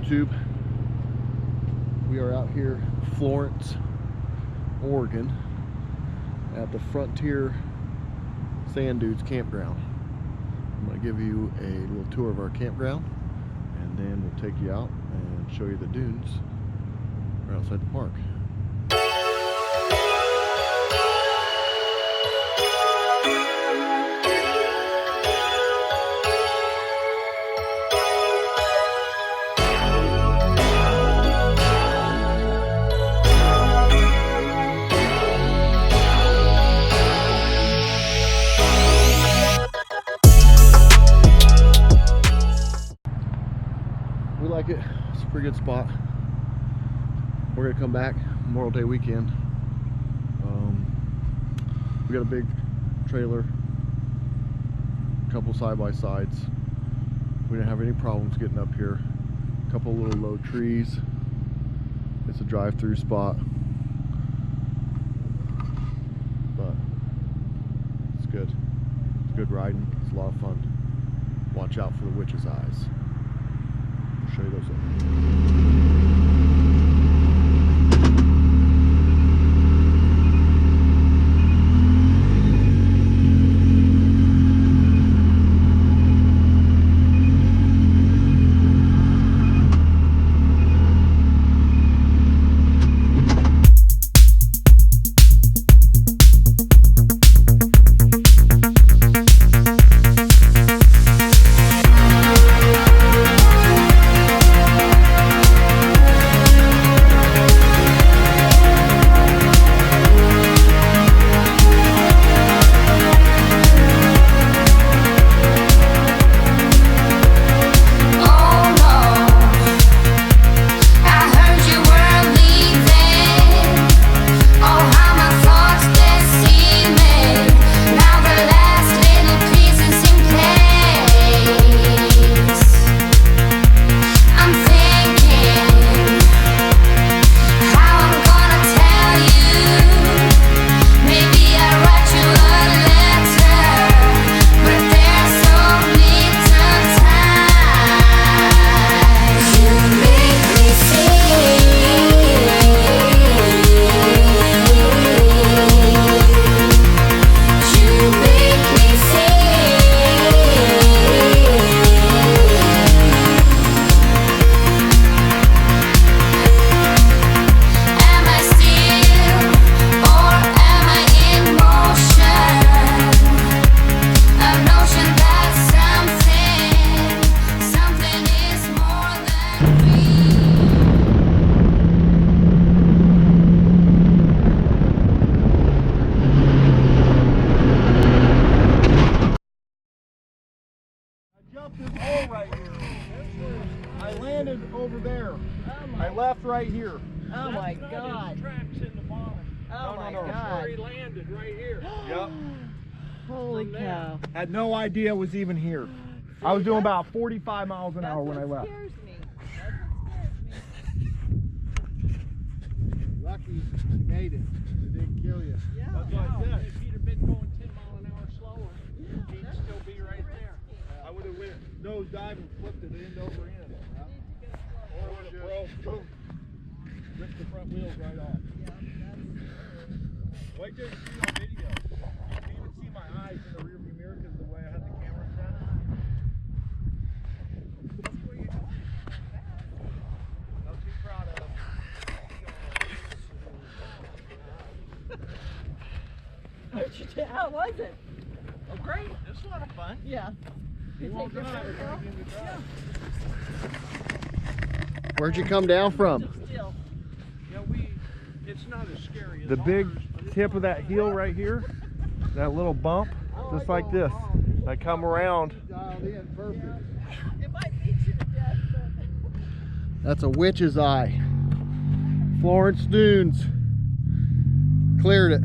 YouTube. We are out here, Florence, Oregon, at the Frontier Sand Dunes campground. I'm going to give you a little tour of our campground, and then we'll take you out and show you the dunes right outside the park. We like it. It's a pretty good spot. We're gonna come back Memorial Day weekend. We got a big trailer, a couple side-by-sides. We didn't have any problems getting up here. A couple little low trees. It's a drive-through spot, but it's good. It's good riding. It's a lot of fun. Watch out for the witch's eyes. I'll show you those later. Right here. I landed over there. I left right here. Oh my God. Oh my God. He landed right here. Yep. Holy cow. Had no idea it was even here. I was doing about 45 miles an hour when I left. Scares me. That's what scares me. Lucky you made it. It didn't kill you. Yeah. That's what I said. If he'd have been going 10 miles an hour slower, he'd still be right there. I would have went nose dive and flipped it end over end. Or would have broke, boom, ripped the front wheels right off. Wait till you see on video. You can even see my eyes in the rearview mirror because of the way I had the camera set. Not too proud of. How was it? Oh, great. It's a lot of fun. Yeah. You won't take your drive photo? if you begin to drive. Yeah. Where'd you come down from? Still. Yeah, it's not as scary as The big ours, but it's tip of that heel right here, that little bump, just like this. I come around. It might beat you to death, but... That's a witch's eye. Florence Dunes. Cleared it.